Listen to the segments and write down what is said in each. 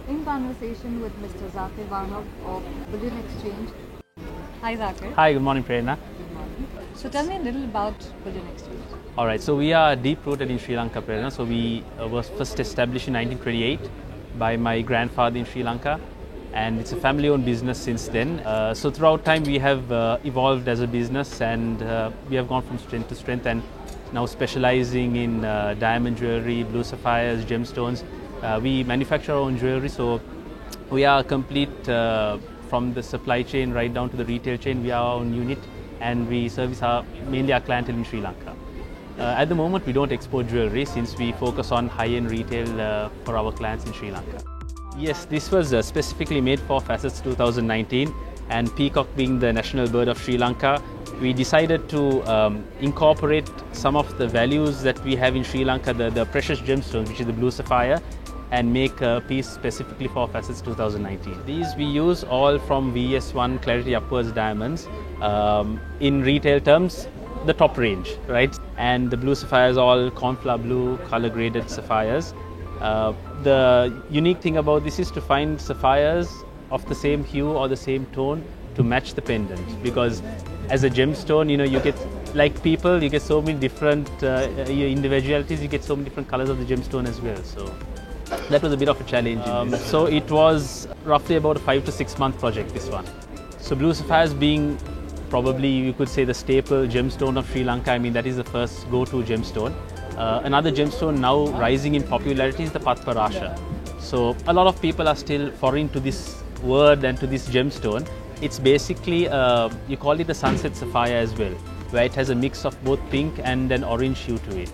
in conversation with Mr. Zakir Wahab of Bullion Exchange. Hi Zakir. Hi, good morning Prerna. Good morning. So tell me a little about Bullion Exchange. Alright, so we are deep rooted in Sri Lanka, Prerna. So we were first established in 1928 by my grandfather in Sri Lanka, and it's a family owned business since then. So throughout time we have evolved as a business, and we have gone from strength to strength, and now specializing in diamond jewelry, blue sapphires, gemstones. We manufacture our own jewelry, so we are complete from the supply chain right down to the retail chain. We are our own unit, and we service mainly our clientele in Sri Lanka. At the moment, we don't export jewelry since we focus on high-end retail for our clients in Sri Lanka. Yes, this was specifically made for Facets 2019, and peacock being the national bird of Sri Lanka, we decided to incorporate some of the values that we have in Sri Lanka, the precious gemstones, which is the blue sapphire, and make a piece specifically for Facets 2019. These we use all from VS1 Clarity Upwards diamonds. In retail terms, the top range, right? And the blue sapphires all cornflower blue color graded sapphires. The unique thing about this is to find sapphires of the same hue or the same tone to match the pendant, because as a gemstone, you get, like people, you get so many different individualities, you get so many different colors of the gemstone as well. So that was a bit of a challenge. So it was roughly about a 5 to 6 month project, this one. So blue sapphires being probably, you could say, the staple gemstone of Sri Lanka. I mean, that is the first go-to gemstone. Another gemstone now rising in popularity is the Padparasha. So a lot of people are still foreign to this word and to this gemstone. It's basically, you call it the sunset sapphire as well, where it has a mix of both pink and an orange hue to it.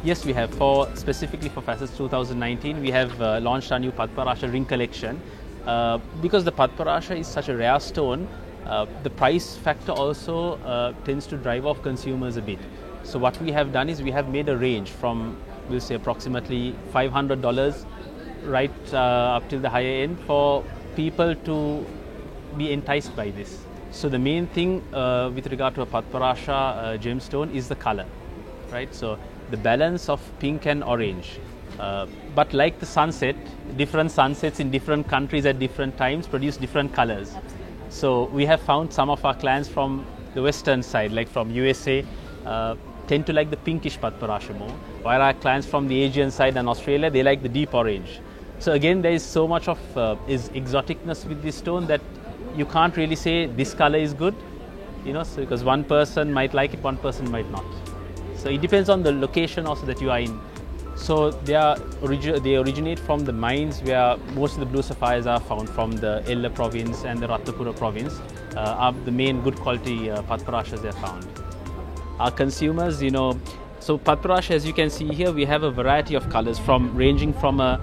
Yes, we have. Specifically for Facets 2019, we have launched our new Padparasha ring collection. Because the Padparasha is such a rare stone, the price factor also tends to drive off consumers a bit. So what we have done is we have made a range from, we'll say, approximately $500 right up till the higher end for people to be enticed by this. So the main thing with regard to a Padparasha gemstone is the color, right? So the balance of pink and orange. But like the sunset, different sunsets in different countries at different times produce different colors. So we have found some of our clients from the western side, like from USA, tend to like the pinkish Padparasha more, while our clients from the Asian side and Australia, they like the deep orange. So again, there is so much of exoticness with this stone that you can't really say this color is good, so because one person might like it, one person might not. So it depends on the location also that you are in. So they originate from the mines where most of the blue sapphires are found, from the Ella province and the Ratnapura province. Are the main good quality Padparashas they are found. Our consumers, so Padparasha, as you can see here, we have a variety of colors, ranging from a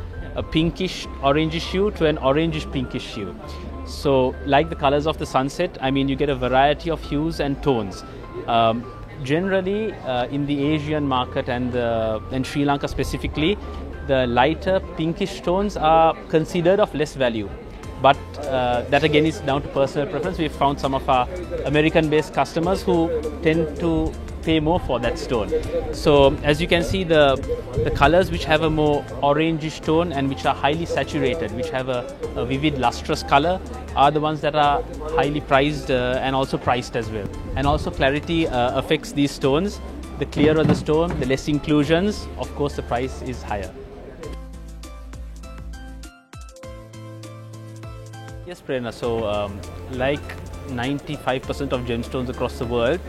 pinkish orangish hue to an orangish pinkish hue. So like the colors of the sunset, I mean, you get a variety of hues and tones. Generally, in the Asian market and Sri Lanka specifically, the lighter pinkish tones are considered of less value. But that again is down to personal preference. We've found some of our American-based customers who tend to pay more for that stone. So as you can see, the colors which have a more orangish tone and which are highly saturated, which have a vivid lustrous color, are the ones that are highly prized and also priced as well. And also clarity affects these stones. The clearer the stone, the less inclusions, of course the price is higher. Yes, Prerna. So like 95% of gemstones across the world,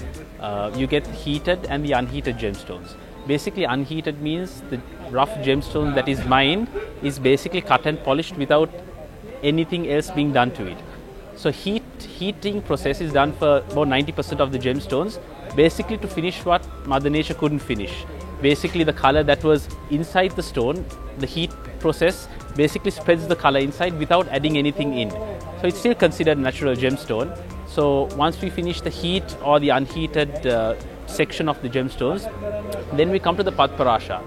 you get heated and the unheated gemstones. Basically, unheated means the rough gemstone that is mined is basically cut and polished without anything else being done to it. So heating process is done for about 90% of the gemstones, basically to finish what Mother Nature couldn't finish. Basically the color that was inside the stone, the heat process basically spreads the color inside without adding anything in. So it's still considered natural gemstone. So once we finish the heat or the unheated section of the gemstones, then we come to the Padparasha.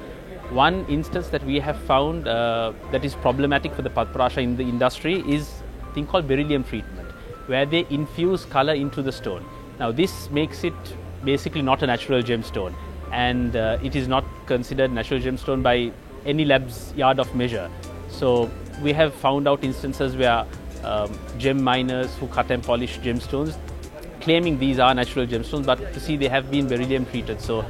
One instance that we have found that is problematic for the Padparasha in the industry is a thing called beryllium treatment, where they infuse color into the stone. Now this makes it basically not a natural gemstone, and it is not considered natural gemstone by any lab's yard of measure. So we have found out instances where gem miners who cut and polish gemstones claiming these are natural gemstones, but to see they have been beryllium treated. So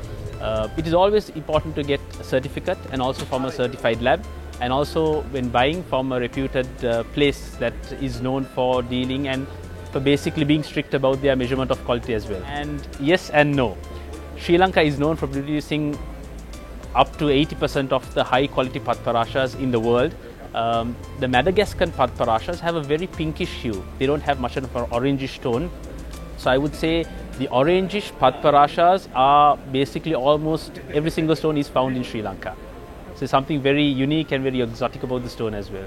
it is always important to get a certificate, and also from a certified lab, and also when buying from a reputed place that is known for dealing and for basically being strict about their measurement of quality as well. And yes and no. Sri Lanka is known for producing up to 80% of the high quality Padparashas in the world. The Madagascan Padparashas have a very pinkish hue. They don't have much of an orangish tone. So I would say the orangish Padparashas are basically almost every single stone is found in Sri Lanka. So something very unique and very exotic about the stone as well.